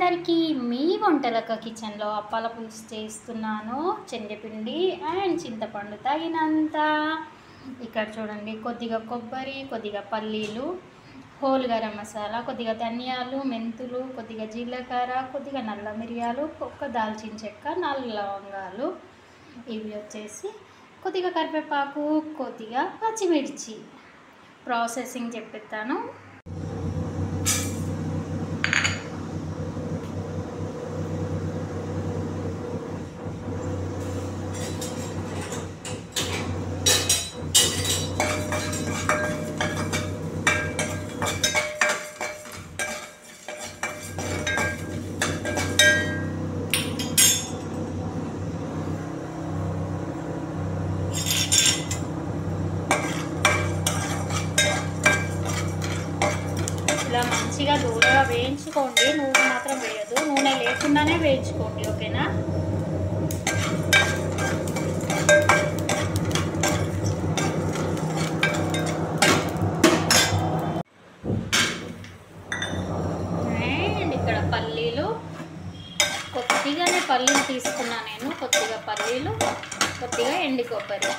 అందరికీ మీ వంటలక్క కిచెన్లో అప్పాల పులుసు చేస్తున్నాను. శనగపిండి అండ్ చింతపండు తగినంత. ఇక్కడ చూడండి, కొద్దిగా కొబ్బరి, కొద్దిగా పల్లీలు, హోల్ గరం మసాలా, కొద్దిగా ధనియాలు, మెంతులు, కొద్దిగా జీలకర్ర, కొద్దిగా నల్ల మిరియాలు, ఒక్క దాల్చిన చెక్క, 4 లవంగాలు, ఇవి వచ్చేసి కొద్దిగా కరివేపాకు, కొద్దిగా పచ్చిమిర్చి. ప్రాసెసింగ్ చెప్పేస్తాను. ఇలా మంచిగా దూరగా వేయించుకోండి. నూనె మాత్రం వేయదు, నూనె లేకుండానే వేయించుకోండి, ఓకేనా? అండ్ ఇక్కడ పల్లీలు, కొద్దిగానే పల్లీలు తీసుకున్నా నేను. కొద్దిగా పల్లీలు, కొద్దిగా ఎండు కొబ్బరి.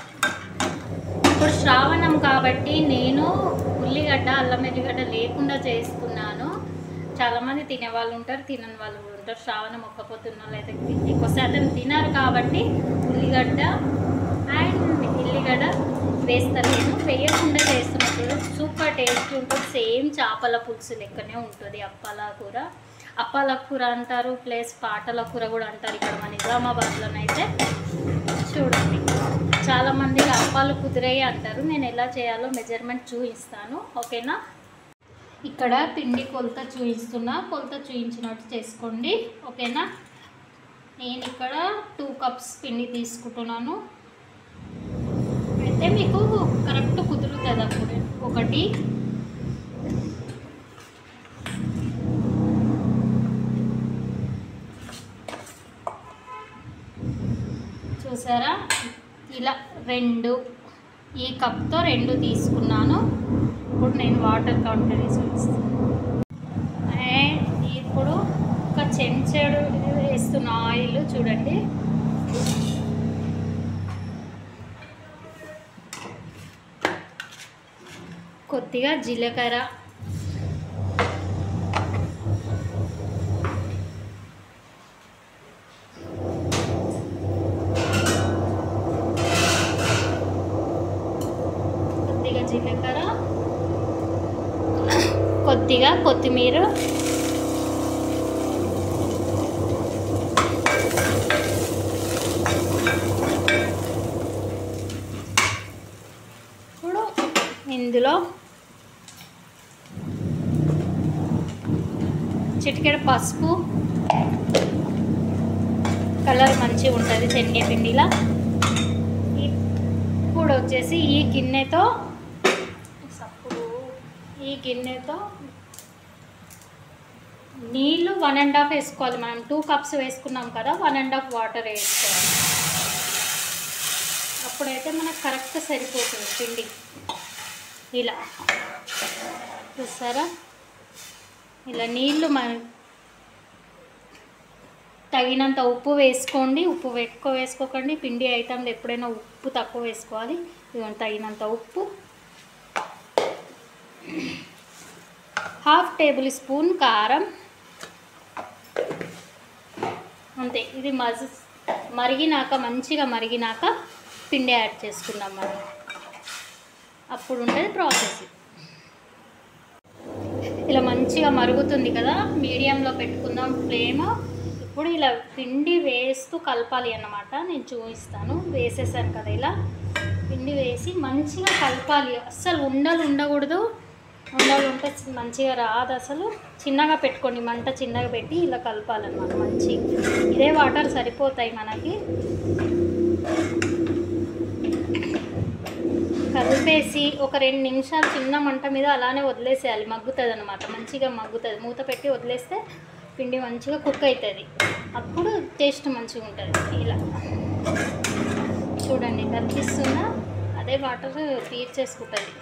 ఇప్పుడు శ్రావణం కాబట్టి నేను ఉల్లిగడ్డ, అల్లం ఎల్లిగడ్డ లేకుండా చేసుకున్నాను. చాలామంది తినేవాళ్ళు ఉంటారు, తినని వాళ్ళు కూడా ఉంటారు. శ్రావణం ఒక్క పొద్దున్న వాళ్ళు అయితే ఎక్కువ శాతం తినరు కాబట్టి ఉల్లిగడ్డ అండ్ ఎల్లిగడ్డ వేస్తాను. నేను వేయకుండా చేస్తున్నప్పుడు సూపర్ టేస్ట్ ఉంటుంది. సేమ్ చేపల పులుసు లెక్కనే ఉంటుంది. అప్పాల కూర అంటారు, ప్లస్ పాటల కూర కూడా అంటారు ఇక్కడ మన నిజామాబాద్లోనైతే. చూడండి, చాలామంది అప్పాలు కుదిరాయి అంటారు. నేను ఎలా చేయాలో మెజర్మెంట్ చూపిస్తాను, ఓకేనా? ఇక్కడ పిండి కొలత చూపిస్తున్నా, కొలత చూపించినట్టు చేసుకోండి, ఓకేనా? నేను ఇక్కడ 2 కప్స్ పిండి తీసుకుంటున్నాను. అయితే మీకు కరెక్ట్ కుదురుతుంది. అప్పుడు ఒకటి, చూసారా, ఇలా 2, ఈ కప్తో 2 తీసుకున్నాను. ఇప్పుడు నేను వాటర్ కౌంటర్ చూపిస్తాను. అండ్ ఇప్పుడు ఒక చెంచాడు వేస్తున్న ఆయిల్ చూడండి. కొద్దిగా జీలకర్ర, కొద్దిగా కొత్తిమీర, ఇప్పుడు ఇందులో చిటికెడు పసుపు, కలర్ మంచిగా ఉంటుంది శనగపిండిలా. ఇప్పుడు వచ్చేసి ఈ గిన్నెతో నీళ్ళు 1.5 వేసుకోవాలి. మనం 2 కప్స్ వేసుకున్నాం కదా, 1.5 వాటర్ వేసుకోవాలి. అప్పుడైతే మనకు కరెక్ట్ సరిపోతుంది పిండి. ఇలా చూస్తారా, ఇలా నీళ్ళు తగినంత ఉప్పు వేసుకోండి. ఉప్పు ఎక్కువ వేసుకోకండి. పిండి ఐటెంలు ఎప్పుడైనా ఉప్పు తక్కువ వేసుకోవాలి. ఇదిగోండి, తగినంత ఉప్పు. 1/2 టేబుల్ స్పూన్ కారం, అంతే. ఇది మంచిగా మరిగినాక పిండి యాడ్ చేసుకుందాం మనం. అప్పుడు ఉంటుంది ప్రాసెస్. ఇలా మంచిగా మరుగుతుంది కదా, మీడియంలో పెట్టుకుందాం ఫ్లేమ్. ఇప్పుడు ఇలా పిండి వేస్తూ కలపాలి అన్నమాట. నేను చూపిస్తాను. వేసేసాను కదా, ఇలా పిండి వేసి మంచిగా కలపాలి. అస్సలు ఉండకూడదు. ఉండలు ఉంటే మంచిగా రాదు అసలు. చిన్నగా పెట్టుకోండి, మంట చిన్నగా పెట్టి ఇలా కలపాలన్నమాట. ఇదే వాటర్ సరిపోతాయి మనకి. కలిపేసి ఒక 2 నిమిషాలు చిన్న మంట మీద అలానే వదిలేసేయాలి. మగ్గుతుంది అన్నమాట, మంచిగా మగ్గుతుంది. మూత పెట్టి వదిలేస్తే పిండి మంచిగా కుక్ అవుతుంది. అప్పుడు టేస్ట్ మంచిగా ఉంటుంది. ఇలా చూడండి, కనిపిస్తున్నా, అదే వాటర్ తీర్చేసుకుంటుంది.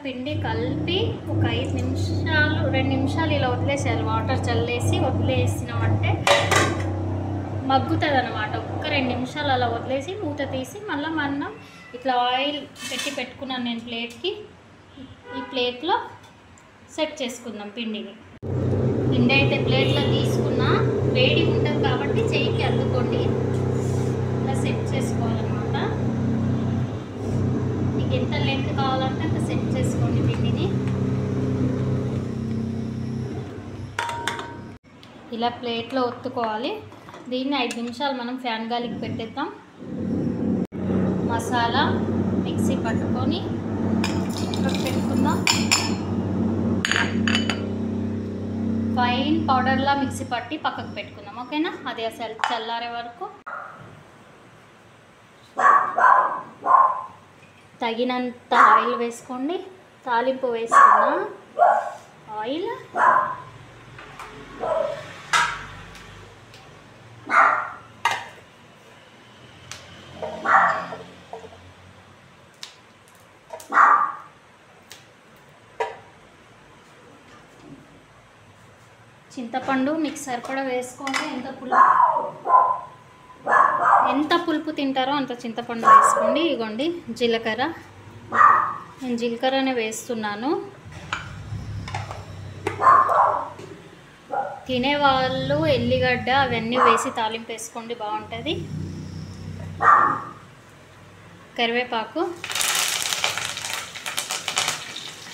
పిండి కలిపి ఒక 5 నిమిషాలు 2 నిమిషాలు ఇలా వదిలేసేయాలి. వాటర్ చల్లేసి వదిలేసినామంటే మగ్గుతుంది అనమాట. ఒక్క 2 నిమిషాలు అలా వదిలేసి మూత తీసి మళ్ళీ మనం ఇట్లా ఆయిల్ పెట్టుకున్నాను నేను ప్లేట్కి. ఈ ప్లేట్లో సెట్ చేసుకుందాం పిండిని. పిండి అయితే ప్లేట్లో తీసుకున్నా, వేడి ఉంటుంది కాబట్టి చెయ్యికి అద్దుకోండి. ఇలా సెట్ చేసుకోవాలన్నమాట. మీకు ఎంత లెంత్ కావాలంటే అంత సెట్ చేసుకోండి పిండిని. ఇలా ప్లేట్లో ఒత్తుకోవాలి. దీన్ని 5 నిమిషాలు మనం ఫ్యాన్ గాలికి పెట్టేద్దాం. మసాలా మిక్సీ పట్టుకొని పెట్టుకుందాం. ఫైన్ పౌడర్లా మిక్సీ పట్టి పక్కకు పెట్టుకుందాం. ఓకేనా? అది అసలు చల్లారే వరకు. తగినంత ఆయిల్ వేసుకోండి. తాలింపు వేసుకున్నా ఆయిల్. చింతపండు మీకు సరిపడా వేసుకోండి. ఎంత పులుపు తింటారో అంత చింతపండు వేసుకోండి. ఇగోండి జీలకర్ర, నేను జీలకర్రనే వేస్తున్నాను. తినేవాళ్ళు ఎల్లిగడ్డ అవన్నీ వేసి తాలింపు వేసుకోండి, బాగుంటుంది. కరివేపాకు,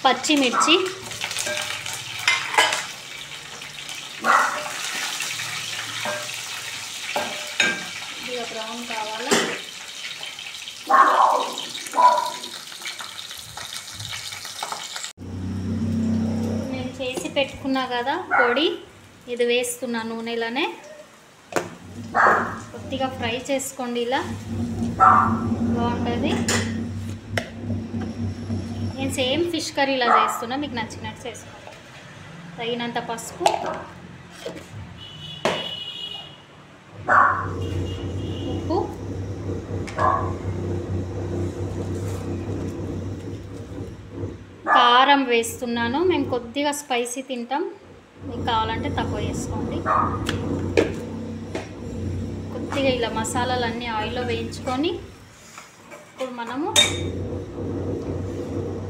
పచ్చిమిర్చి, ఇక బ్రౌన్ కావాలా. నేను చేసి పెట్టుకున్నా కదా పొడి, ఇది వేస్తున్నా నూనెలోనే. కొద్దిగా ఫ్రై చేసుకోండి, ఇలా బాగుంటుంది. నేను సేమ్ ఫిష్ కర్రీలా చేస్తున్నా, మీకు నచ్చినట్టు చేసుకోండి. తగినంత పసుపు, ఉప్పు, కారం వేస్తున్నాను. మేము కొద్దిగా స్పైసీ తింటాం, మీకు కావాలంటే తక్కువ చేసుకోండి. కొద్దిగా ఇలా మసాలాలన్నీ ఆయిల్లో వేయించుకొని ఇప్పుడు మనము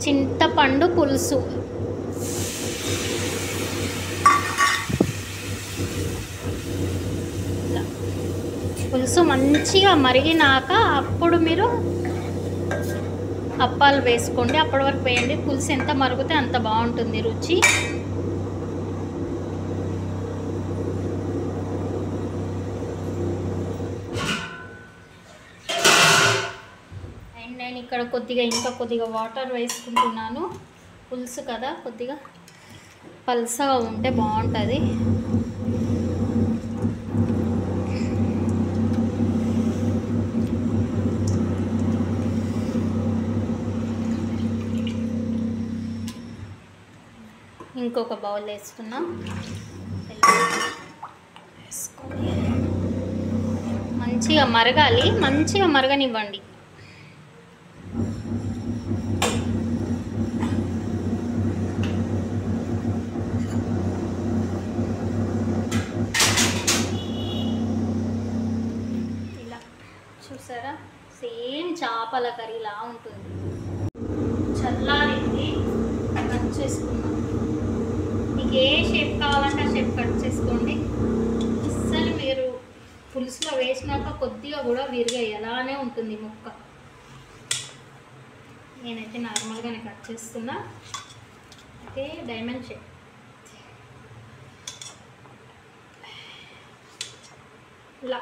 చింతపండు పులుసు మంచిగా మరిగినాక అప్పుడు మీరు అప్పాలు వేసుకోండి. అప్పటి వరకు వేయండి. పులుసు ఎంత మరిగితే అంత బాగుంటుంది రుచి. అండ్ నేను ఇక్కడ ఇంకా కొద్దిగా వాటర్ వేసుకుంటున్నాను. పులుసు కదా, కొద్దిగా పల్సగా ఉంటే బాగుంటుంది. ఇంకొక బౌల్ వేసుకున్నా. మంచిగా మరగాలి, మంచిగా మరగనివ్వండి. ఇలా చూసారా, సేమ్ చేపల కర్రీలా ఉంటుంది. చల్లారింది, కట్ చేసుకున్నాం. మీకు ఏ షేప్ కావాలంటే ఆ షేప్ కట్ చేసుకోండి. అస్సలు మీరు పులుసులో వేసినాక కొద్దిగా కూడా విరిగాయి, అలానే ఉంటుంది ముక్క. నేనైతే నార్మల్గానే కట్ చేస్తున్నా. Okay, diamond shape. ఇలా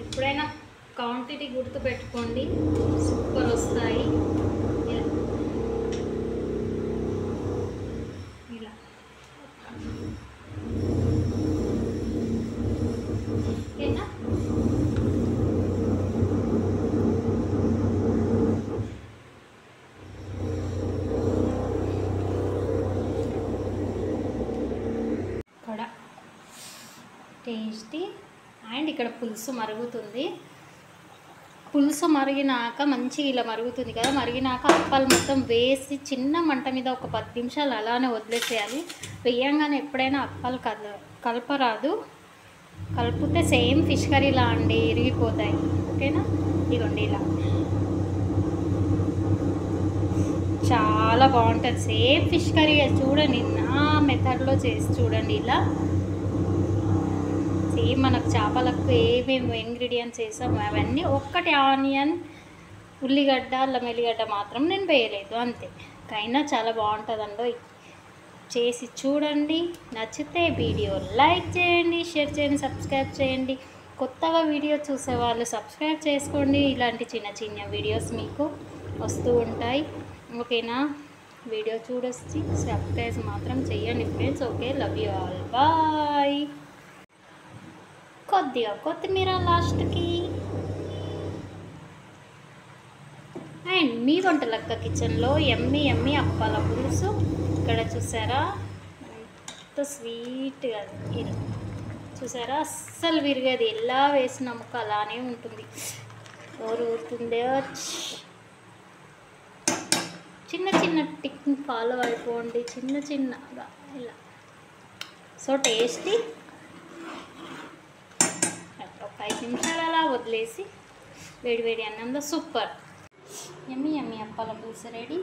ఎప్పుడైనా క్వాంటిటీ గుర్తు పెట్టుకోండి, సూపర్ వస్తాయి. ఇలా ఓకేనా? ఇక్కడ టేస్టీ. అండ్ ఇక్కడ పులుసు మరుగుతుంది. పులుసు మరిగినాక మంచిగా ఇలా మరుగుతుంది కదా, మరిగినాక అప్పాలు మొత్తం వేసి చిన్న మంట మీద ఒక 10 నిమిషాలు అలానే వదిలేసేయాలి. వేయంగానే ఎప్పుడైనా అప్పాలు కలపరాదు, కలిపితే సేమ్ ఫిష్ కర్రీలా అండి, ఇరిగిపోతాయి. ఓకేనా? ఇదిగోండి ఇలా చాలా బాగుంటుంది, సేమ్ ఫిష్ కర్రీ. చూడండి నా మెథడ్లో చేసి చూడండి. ఇలా సేమ్ మనకు చేపలకు ఏమేమి ఇంగ్రీడియంట్స్ వేసాము అవన్నీ, ఒక్కటి ఆనియన్, ఉల్లిగడ్డ, అల్లం వెల్లిగడ్డ మాత్రం నేను వేయలేదు అంతే. కైనా చాలా బాగుంటుందండి, చేసి చూడండి. నచ్చితే వీడియో లైక్ చేయండి, షేర్ చేయండి, సబ్స్క్రైబ్ చేయండి. కొత్తగా వీడియో చూసేవాళ్ళు సబ్స్క్రైబ్ చేసుకోండి, ఇలాంటి చిన్న చిన్న వీడియోస్ మీకు వస్తూ ఉంటాయి. ఓకేనా? వీడియో చూడొచ్చి సబ్స్క్రైబ్ మాత్రం చేయండి friends. Okay, love you all, bye. కొద్దిగా కొత్తిమీర లాస్ట్కి. అండ్ మీ వంటలక్క కిచెన్లో ఎమ్మి ఎమ్మి అప్పాల పులుసు. ఇక్కడ చూసారా ఎంత స్వీట్గా, ఇది చూసారా అస్సలు విరగది, ఎలా వేసిన ముక్క అలానే ఉంటుంది. ఊరుతుందే. చిన్న చిన్న టిక్ని ఫాలో అయిపోండి, చిన్న చిన్నగా ఇలా. So tasty. ఒక 5 నిమిషాలు అలా వదిలేసి వేడి వేడి అన్నంలో సూపర్ ఎమ్మి ఎమ్మి అప్పాల పులుసు రెడీ.